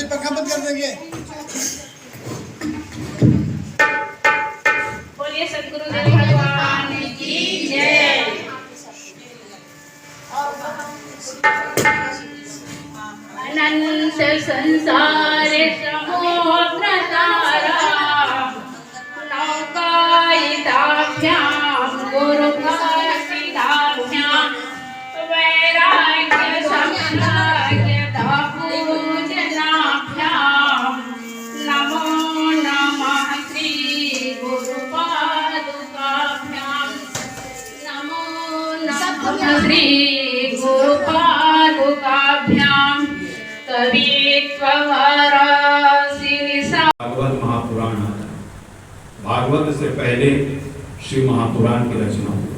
पंखा बंद कर देंगे। बोलिए सद्गुरुदेव भगवान की जय। अनंत संसार समुद्र तारा नौकायिताभ्यां गुरुभक्तिदाभ्यां वैराग्य सम्राज्ञता पूजनाभ्यां नमो नमः श्री गुरुपादुकाभ्यां नमो नमः श्री गुरुपादुकाभ्यां भागवत महापुराण आता है। भागवत से पहले शिव महापुराण की रचना हुई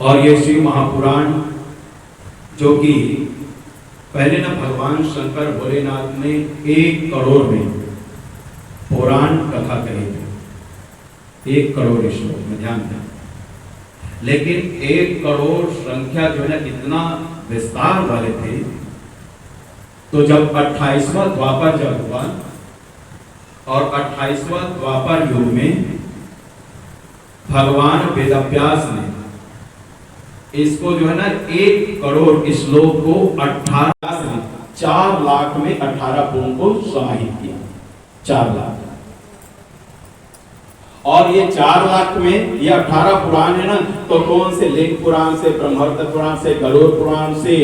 और ये शिव महापुराण जो कि पहले ना भगवान शंकर भोलेनाथ ने 1 करोड़ में पुराण कथा कही थी। 1 करोड़ श्लोक में ध्यान दें, लेकिन 1 करोड़ संख्या जो है इतना विस्तार वाले थे। तो जब 28वां द्वापर जब हुआ और 28वां द्वापर युग में भगवान वेदव्यास ने इसको जो है ना 1 करोड़ श्लोक को 4 लाख में 18 पुराण को समाहित किया। 4 लाख और ये 4 लाख में ये 18 पुराण है ना, तो कौन से लिंग पुराण से, ब्रह्मवर्त पुराण से, गरुड़ पुराण से,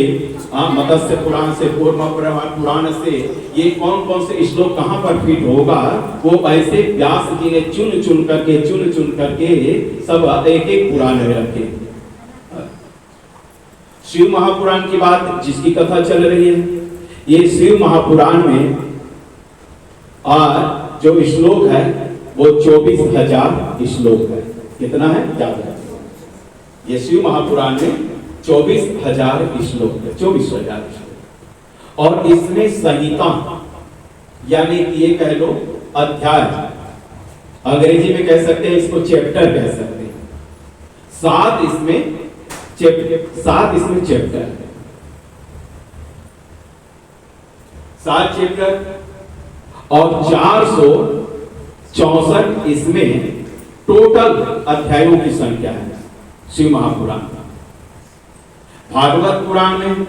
मत्स्य पुराण से, कूर्म पुराण से, ये कौन कौन से श्लोक कहां पर फिट होगा, वो ऐसे व्यास जी ने चुन चुन करके सब एक पुराण में रखे। शिव महापुराण की बात जिसकी कथा चल रही है, ये शिव महापुराण में और जो श्लोक है वो 24,000 श्लोक है। कितना है? ज्यादा। ये शिव महापुराण में 24,000 श्लोक है, 24,000 श्लोक। और इसमें संहिता यानी कि ये कह लो अध्याय, अंग्रेजी में कह सकते हैं इसको चैप्टर कह सकते हैं। 7 इसमें चैप्टर है, 7 चैप्टर और 464 इसमें टोटल अध्यायों की संख्या है शिव महापुराण। भागवत पुराण में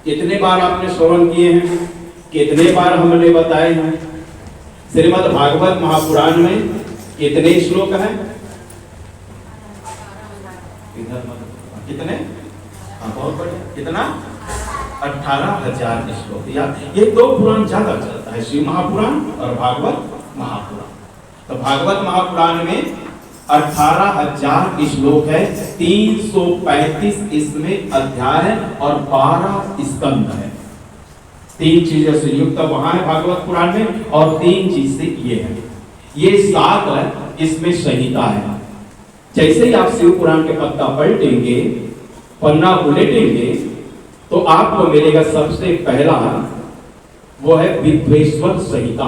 कितने बार आपने श्रवण किए हैं, कितने बार हमने बताए हैं। श्रीमद् भागवत महापुराण में कितने श्लोक हैं? कितने? बहुत बढ़िया। कितना? 18,000 श्लोक। ये 2 पुराण ज्यादा चलता है, शिव महापुराण और भागवत महापुराण। तो भागवत महापुराण में 18,000 श्लोक है, 335 इसमें अध्याय और 12 स्कंद है। 3 चीजों से युक्त वहां है भागवत पुराण में और 3 चीज से ये है। ये 7 है, इसमें संहिता है। जैसे ही आप शिव पुराण के पत्ता पलटेंगे, पन्ना उलटेंगे, तो आपको मिलेगा सबसे पहला वो है विद्वेश्वर संहिता।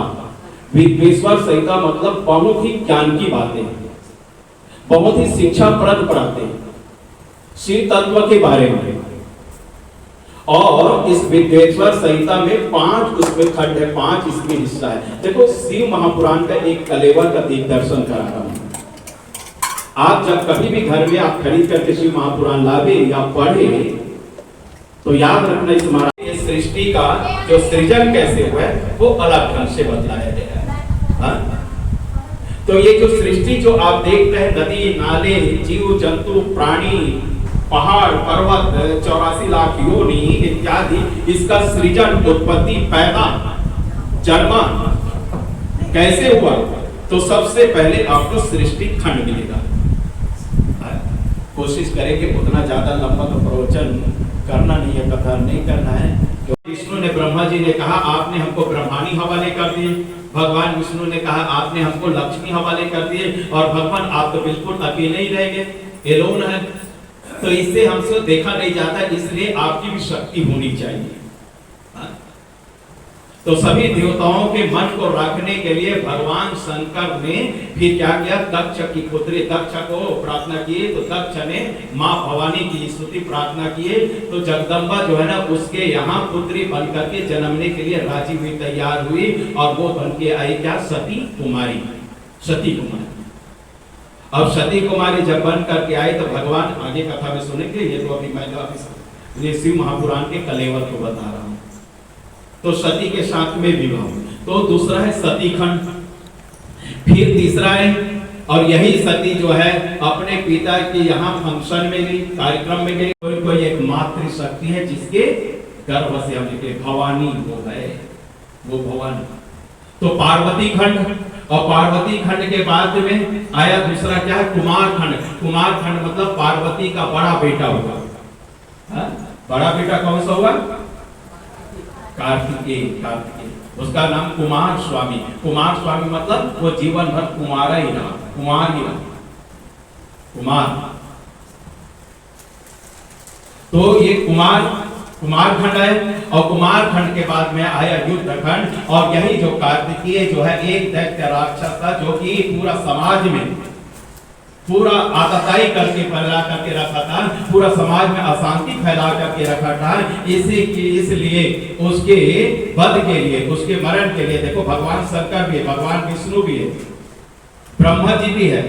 विद्वेश्वर संहिता मतलब बहुत ही ज्ञान की बातें, बहुत ही शिक्षाप्रद बातें शिव तत्व के बारे में। और इस विद्वेश्वर संहिता में 5 उसमें खंड है, 5 इसमें हिस्सा है। देखो शिव महापुराण का एक कलेवर का दिग्दर्शन करा रहा हूं। आप जब कभी भी घर में आप खरीद करके शिव महापुराण लावे या पढ़े तो याद रखना इस महाराज सृष्टि का जो सृजन कैसे हुआ है वो अलग ढंग से बतलाया गया है। तो ये जो सृष्टि जो आप देखते हैं, नदी नाले, जीव जंतु, प्राणी, पहाड़ पर्वत, 84 लाख योनि इत्यादि, इसका सृजन, उत्पत्ति, पैदा जन्मा कैसे हुआ? तो सबसे पहले आपको सृष्टि खंड मिलेगा। कोशिश करेंगे उतना ज्यादा लंबा तो प्रवचन करना नहीं है, कथा नहीं करना है। विष्णु ने ब्रह्मा जी ने कहा आपने हमको ब्रह्मानी हवाले कर दिए, भगवान विष्णु ने कहा आपने हमको लक्ष्मी हवाले कर दिए, और भगवान आप तो बिल्कुल अकेले ही रह गए, एलोन है। तो इससे हमसे देखा नहीं जाता, इसलिए आपकी भी शक्ति होनी चाहिए। तो सभी देवताओं के मन को रखने के लिए भगवान शंकर ने फिर क्या किया? दक्ष की पुत्री दक्ष को प्रार्थना किए। तो दक्ष ने माँ भवानी की स्तुति प्रार्थना किए। तो जगदम्बा जो है ना उसके यहाँ पुत्री बन करके जन्मने के लिए राजी हुई, तैयार हुई, और वो बन के आई क्या? सती कुमारी। सती कुमारी। अब सती कुमारी जब बन करके आई तो भगवान, आगे कथा में सुनेंगे, ये तो अभी मैं ये शिव महापुराण के कलेवर को बता रहा हूँ। तो सती के साथ में विवाह। तो दूसरा है सती खंड, फिर तीसरा है, और यही सती जो है अपने पिता के यहाँ फंक्शन में गई, कार्यक्रम में गई। कोई एक मातृ शक्ति है जिसके गर्भ से हम निकले, भवानी वो है, वो भवानी। तो पार्वती खंड, और पार्वती खंड के बाद में आया दूसरा क्या है? कुमार खंड। कुमार खंड मतलब पार्वती का बड़ा बेटा होगा। बड़ा बेटा कौन सा होगा? कार्तिकेय। कार्तिकेय उसका नाम कुमार स्वामी। कुमार स्वामी मतलब वो जीवन भर कुमार ही रहा, कुमार ही रहा, कुमार। तो ये कुमार खंड है, और कुमार खंड के बाद में आया युद्ध खंड। और यही जो कार्तिकेय जो है एक दैत्य राक्षस था, जो कि पूरा समाज में पूरा आतताई करके फैला करके रखा था, पूरा समाज में अशांति फैला करके रखा था। इसलिए उसके वध के लिए, उसके मरण के लिए, देखो भगवान शंकर भी है, भगवान विष्णु भी है, ब्रह्मा जी भी है,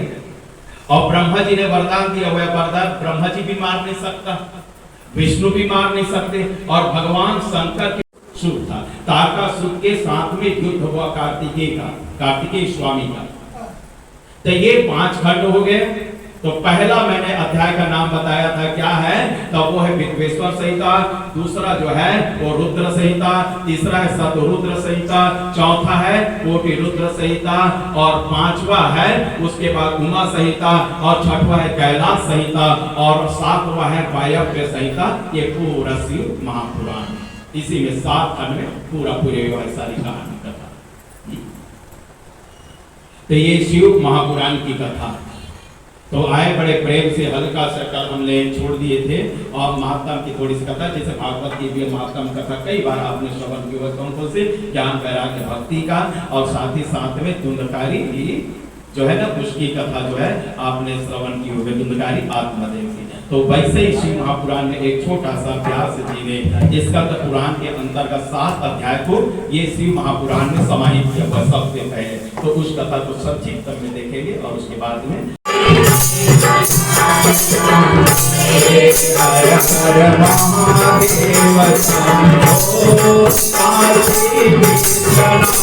और ब्रह्मा जी ने वरदान दिया हुआ है, वरदान ब्रह्मा जी भी मार नहीं सकता, विष्णु भी मार नहीं सकते, और भगवान शंकर के सुख था। तारकासुर के साथ में युद्ध हुआ कार्तिकेय का, कार्तिकेय स्वामी का। तो ये 5 खंड हो गए। तो पहला मैंने अध्याय का नाम बताया था, क्या है? तो वो है विद्वेश्वर संहिता, दूसरा जो है वो रुद्र संहिता, तीसरा है शतरुद्र संहिता, चौथा है कोटि रुद्र संहिता, और 5वां है उसके बाद उमा संहिता, और 6वां है कैलाश संहिता, और 7वां है वायव्य संहिता। ये पूरा शिव महापुराण, इसी में 7 खंड में पूरी सारी कहानी कथा। तो ये शिव महापुराण की कथा। तो आए बड़े प्रेम से, हल्का सा कल हमने छोड़ दिए थे, और महात्मा की थोड़ी सी कथा, जैसे भागवत की भी महात्मा कथा कई बार आपने श्रवण किया, कौन से ज्ञान वैराग्य भक्ति का, और साथ ही साथ में धुंधकारी की जो है ना उसकी कथा जो है आपने श्रवण की हुई, धुंधकारी आत्मदेव की। तो वैसे ही शिव महापुराण में एक छोटा सा अभ्यास जीवे, इसका तो पुराण के अंतर्गत 7 अध्याय को ये शिव महापुराण में समाहित किया हुआ सबसे पहले। तो उस कथा को संक्षिप्त में देखेंगे, और उसके बाद में हर हर महादेव शंभो काशी विश्वनाथ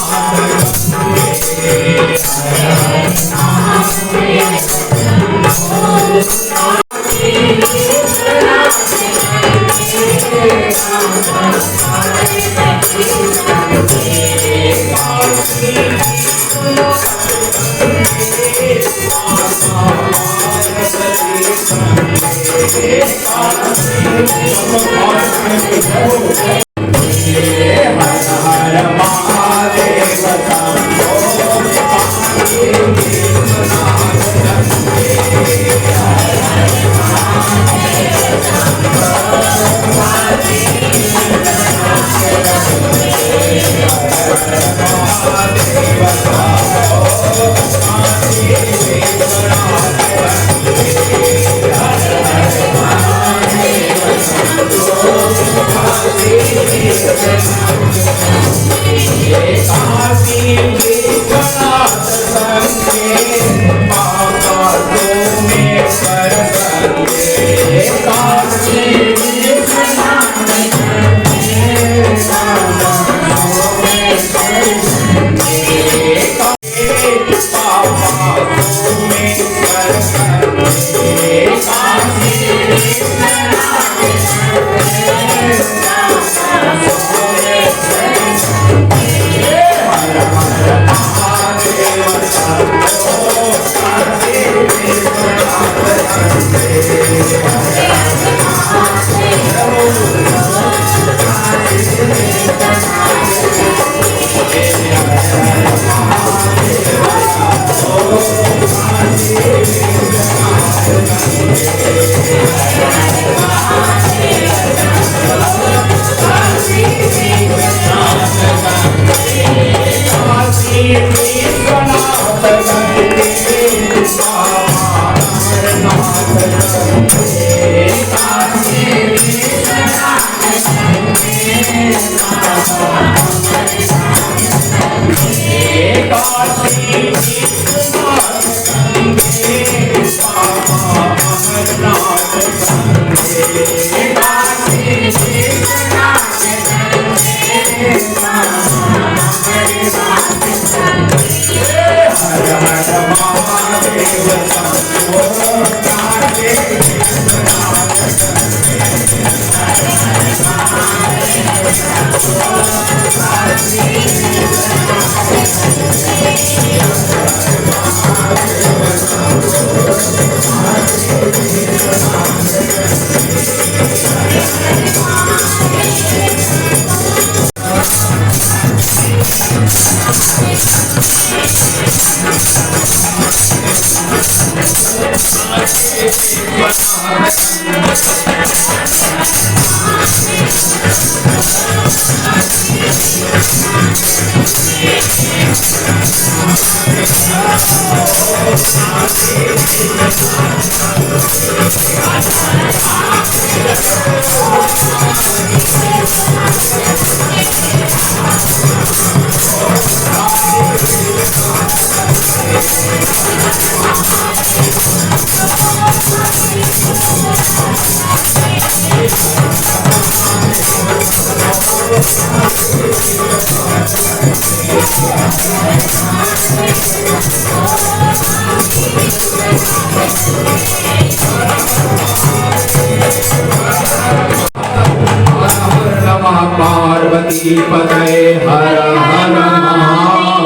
Thank you. पार्वती पतये हर हर महादेव।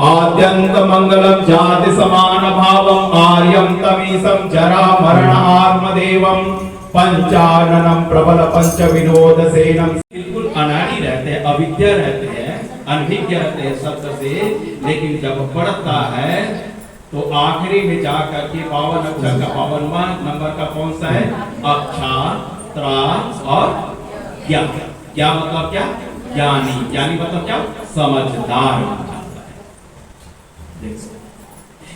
आद्यंत मंगलम जाति समान भावम आर्यम तमीसम जरा मरण आत्मदेवम पंचाननम प्रबल पंच विनोद सेनम। बिल्कुल अनाड़ी रहते हैं, अविद्या रहते हैं, अनभिज्ञ रहते हैं शब्द से, लेकिन जब पढ़ता है तो आखिरी में जाकर के 52 अक्षर का 52वां नंबर का कौन सा है? अक्षा, त्रा और ज्ञा। क्या मतलब क्या? ज्ञानी। ज्ञानी मतलब क्या? समझदार।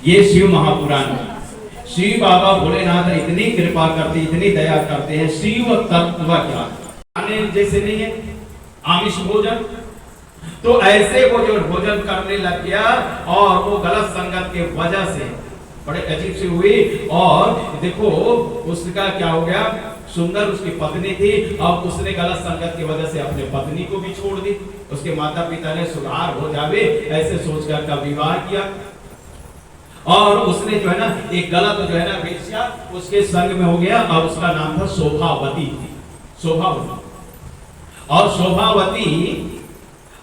ये शिव महापुराण। शिव बाबा भोलेनाथ इतनी कृपा करते, इतनी दया करते हैं। शिव तत्व क्या जैसे नहीं है आमिष भोजन, तो ऐसे वो जो भोजन करने लग गया और वो गलत संगत के वजह से बड़े अजीब से हुई। और देखो उसका क्या हो गया, सुंदर उसकी पत्नी थी, अब उसने गलत संगत की वजह से अपने पत्नी को भी छोड़ दी। उसके माता पिता ने सुधार हो जावे ऐसे सोचकर का विवाह किया, और उसने जो है ना एक गलत जो है ना वेश्या उसके संग में हो गया। अब उसका नाम था शोभावती। शोभावती और शोभावती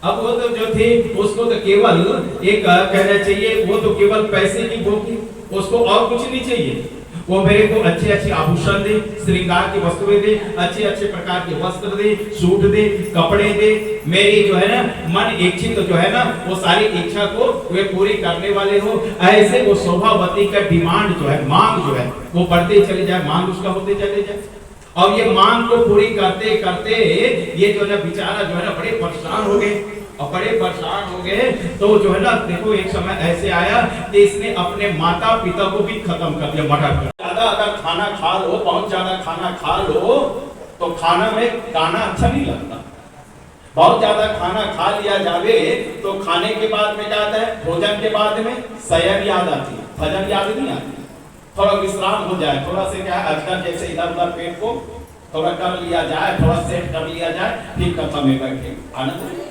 अब वो तो जो थे उसको तो केवल एक कहना चाहिए, वो तो केवल पैसे की भूख थी, उसको और कुछ नहीं चाहिए। वो मेरे को अच्छे अच्छे आभूषण दे, श्रृंगार की वस्तुएं दे, अच्छे अच्छे प्रकार के वस्त्र दे, सूट दे, कपड़े दे, मेरी जो है ना मन इच्छित जो है ना वो सारी इच्छा को वे पूरी करने वाले हो। ऐसे वो शोभावती का डिमांड जो है, मांग जो है वो बढ़ते चले जाए, मांग उसका होते चले जाए। और ये मांग को पूरी करते करते ये जो है बेचारा जो है ना बड़े परेशान हो गए। और बड़े परेशान हो गए तो जो है ना देखो एक समय ऐसे आया कि इसने अपने माता पिता को भी खत्म कर दिया, मर्डर कर। ज्यादा अगर खाना खा लो, बहुत ज्यादा खाना खा लो तो खाना में गाना अच्छा नहीं लगता। बहुत ज्यादा खाना खा लिया जावे तो खाने के बाद में जाता है, भोजन के बाद में शयन याद आती है, भजन याद नहीं आती। थोड़ा विश्राम हो जाए, थोड़ा से क्या अजगर जैसे इधर उधर पेट को थोड़ा कर लिया जाए, थोड़ा सेट कर लिया जाए, फिर कथा में बैठे आनंद।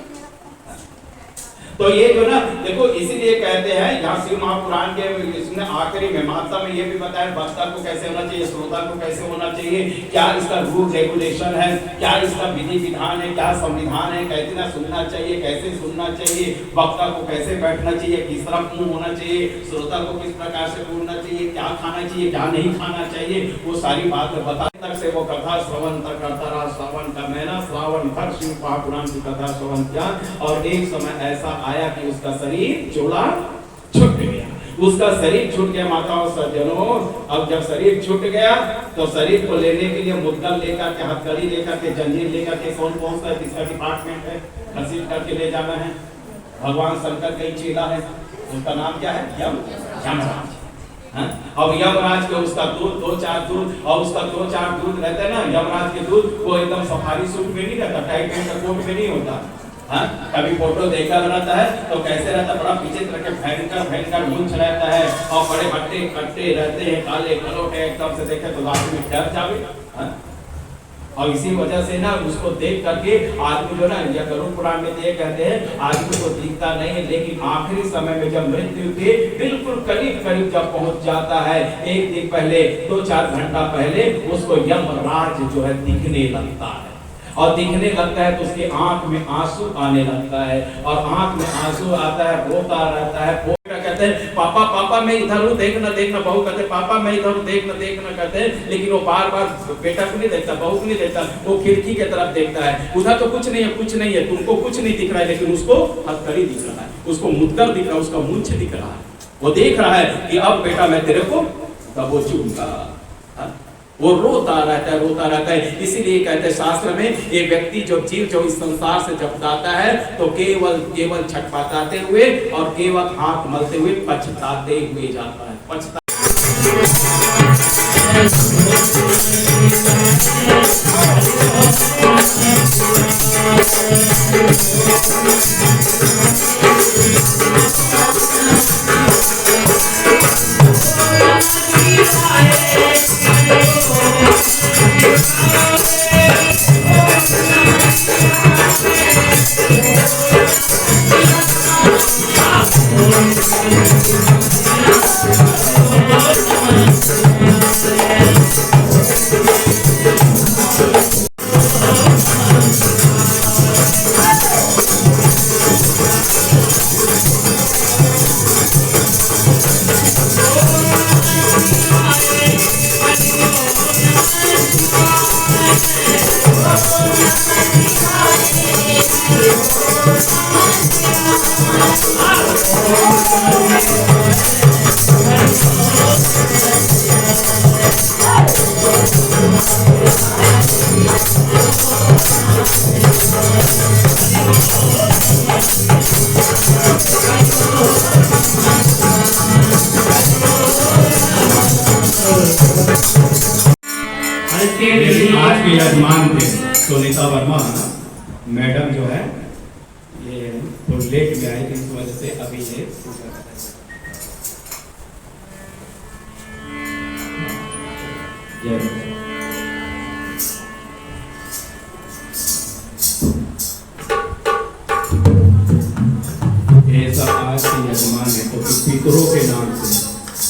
तो ये जो ना देखो इसीलिए कहते हैं यहाँ शिव महापुराण के इसमें आखिरी में महात्मा में ये भी बताया वक्ता को कैसे होना चाहिए, श्रोता को कैसे होना चाहिए, क्या इसका रूल रेगुलेशन है, क्या इसका विधि विधान है, क्या संविधान है, कैसे सुनना चाहिए, कैसे सुनना चाहिए, वक्ता को कैसे बैठना चाहिए, किस तरह मुंह होना चाहिए, श्रोता को किस प्रकार से बोलना चाहिए, क्या खाना चाहिए, क्या नहीं खाना चाहिए, वो सारी बात बता तक से वो कथा श्रवण तक करता रहा। श्रवण का महीना श्रावण तक शिव महापुराण की कथा श्रवण किया। और एक समय ऐसा आया कि उसका शरीर चोला छूट गया, उसका शरीर छूट गया। माताओं सज्जनों, अब जब शरीर छूट गया तो शरीर को लेने के लिए मुद्दल लेकर के, हथकड़ी लेकर के, जंजीर लेकर के कौन पहुंचता है, किसका डिपार्टमेंट है, घसीट करके ले जाना है। भगवान शंकर का ही चेला है, उसका नाम क्या है? यमराज। अब यमराज के उसका दूध 2-4 दूध और उसका 2-4 दूध रहता है ना, यमराज के दूध वो एकदम सफारी सूट में नहीं रहता, टाइट पैंट का कोट में नहीं होता। हाँ, कभी फोटो देखा रहता है तो कैसे रहता, बड़ा पीछे तरह के भयंकर भयंकर मूंछ रहता है और बड़े भट्टे कट्टे रहते हैं, काले कलोटे, एकदम से देखे तो आदमी डर जावे। हाँ? और इसी वजह से ना उसको देख करके आदमी जो ना, या गरुड़ पुराण में ये कहते हैं आदमी को दिखता नहीं है, लेकिन आखिरी समय में जब मृत्यु के बिल्कुल करीब करीब जब पहुंच जाता है, एक दिन पहले 2-4 घंटा पहले उसको यमराज जो है दिखने लगता है, और दिखने लगता है तो उसकी आंख में आंसू आने लगता है, और आंख में आंसू आता है, रोता रहता है। कहते हैं पापा पापा मैं इधर हूँ, देखना देखना। बहू कहते पापा मैं इधर हूँ, देखना देखना कहते हैं, लेकिन वो बार बार बेटा को नहीं देखता, बहू को नहीं देखता, वो खिड़की के तरफ देखता है। उधर तो कुछ नहीं है, कुछ नहीं है, तुमको कुछ नहीं दिख रहा है, लेकिन उसको हथकड़ी दिख रहा है, उसको मुद्गर दिख रहा है, उसका मूंछ दिख रहा है। वो देख रहा है कि अब बेटा मैं तेरे को दबोचूंगा। वो रोता रहता है। इसीलिए कहते हैं शास्त्र में, ये व्यक्ति जो जीव जो इस संसार से जब जाता है तो केवल छटपटाते हुए और केवल हाथ मलते हुए पछताते हुए जाता है। आज के यजमान थे सुनीता वर्मा मैडम, जो है ये लेट में आई, इस वजह से अभी ये सब आज के यजमान है। तो पितरों के नाम से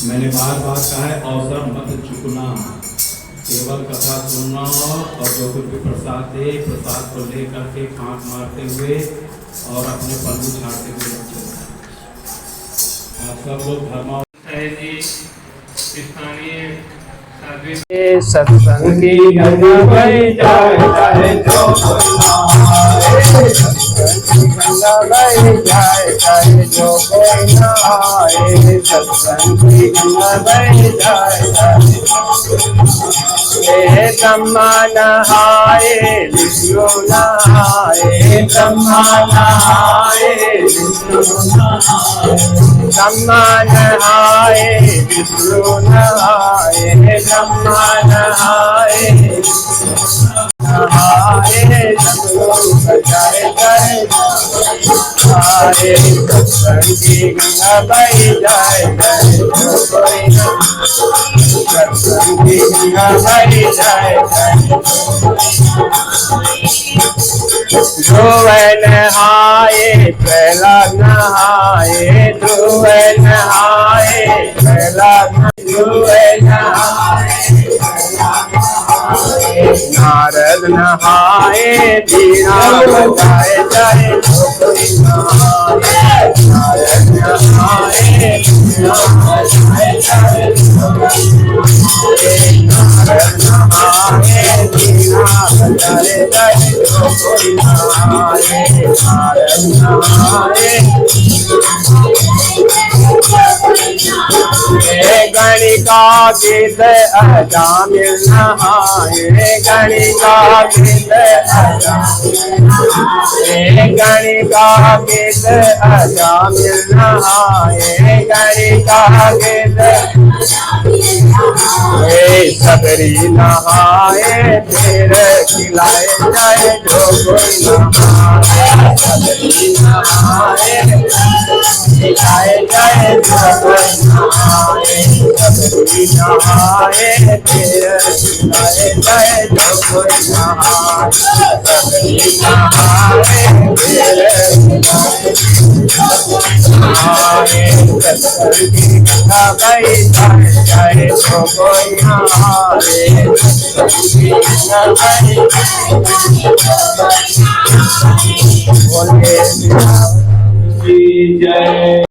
मैंने बार बार कहा है, अवसर मत चुकना, केवल कथा सुनना और जो कुछ भी प्रसाद दे, प्रसाद को लेकर के खांक मारते हुए और अपने पल्लू झाड़ते हुए आप सब लोग धर्मा सत्संग की गंगा बह जाए, चाहे जो गंगा बह जाए, चाहे जो कोई न आए, सत्संग की गंगा बह जाए। ब्रह्मा नहाए विष्णु नहाए, ब्रह्मा नहाए विष्णु नहाए, ब्रह्मा नहाए विष्णु नहाए, ब्रह्मा नहाए नहाए, सब लोग बजाए जाए, हमारे सत्संग की गंगा बह जाए, सत्संग की गंगा बह जाए। ध्रुव नहाए प्रहलाद नहाए, ध्रुव नहाए प्रहलाद, ध्रुव नहाए नारद नहाए, बीना बजाए जाए, नारद नहाए बीना बजाए जाए, नारद नहाए बीना बजाए जाए, नारद नहाए गणिका गीत अजामिल नहाए, गणिका गीत गणिका गीत अजामिल नहाए, गणिका गीत वे सबरी नहाए फिर खिलाए जाए जो कोई नहाए सबरी नहाए खिलाए जाए जो कोई नहाए सबरी नहाए फिर खिलाए जाए जो कोई नहाए सबरी नहाए फिर नहाए सबरी कथा गई जाए जो कोई नहाए बोले की जय।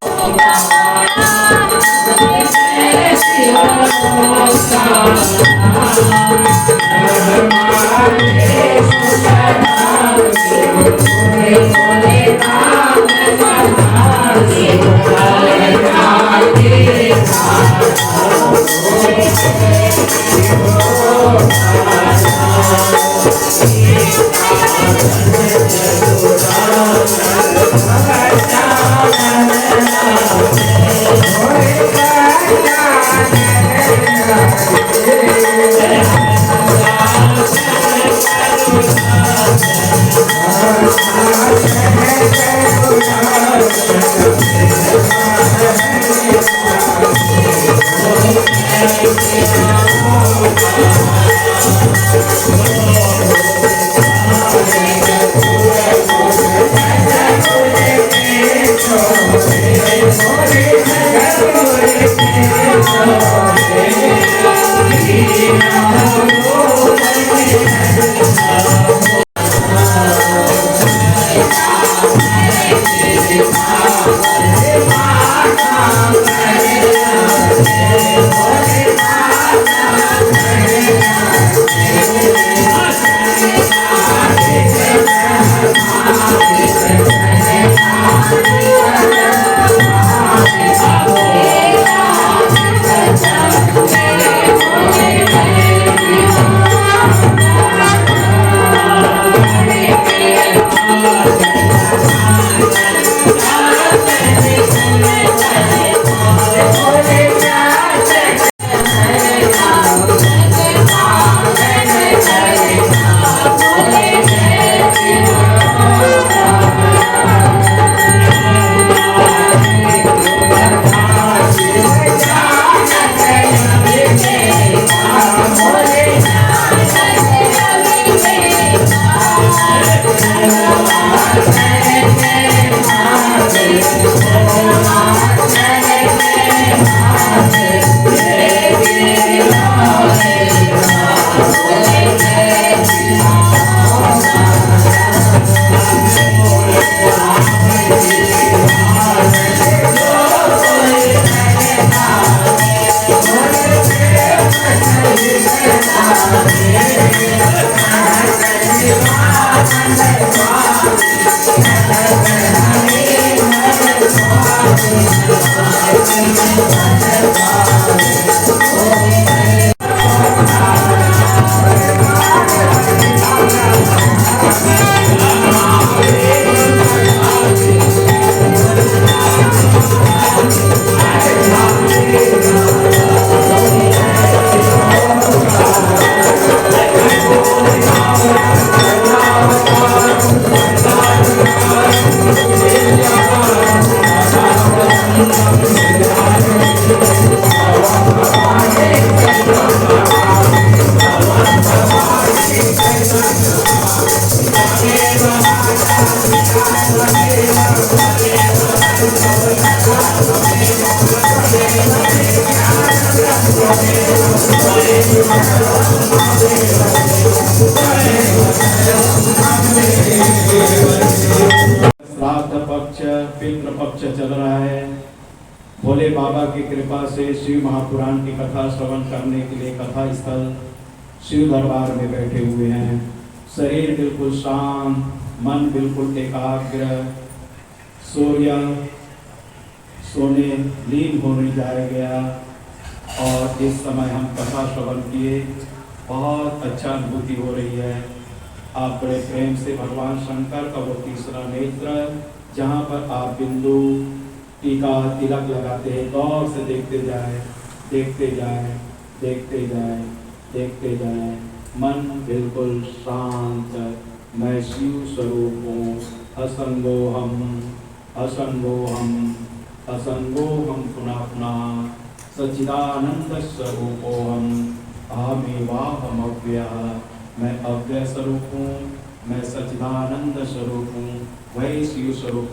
श्राद्ध पक्ष पितृ पक्ष चल रहा है। भोले बाबा की कृपा से शिव महापुराण की कथा श्रवण करने के लिए कथा स्थल शिव दरबार में बैठे हुए हैं। शरीर बिल्कुल शांत, मन बिल्कुल एकाग्र, सूर्य सोने लीन होने जाया गया और इस समय हम कथा श्रवण किए। बहुत अच्छा अनुभूति हो रही है। आप बड़े प्रेम से भगवान शंकर का वो तीसरा नेत्र जहाँ पर आप बिंदु टीका तिलक लगाते हैं, गौर से देखते जाए देखते जाएं, मन बिल्कुल शांत। मैं शिव स्वरूप हूँ, असंगोहम पुनः पुनः, सच्चिदानंद स्वरूपोहम, अहमेवाहम अव्ययः। मैं अव्यय स्वरूप हूँ, मैं सच्चिदानंद स्वरूप हूँ, वही शिव स्वरूप।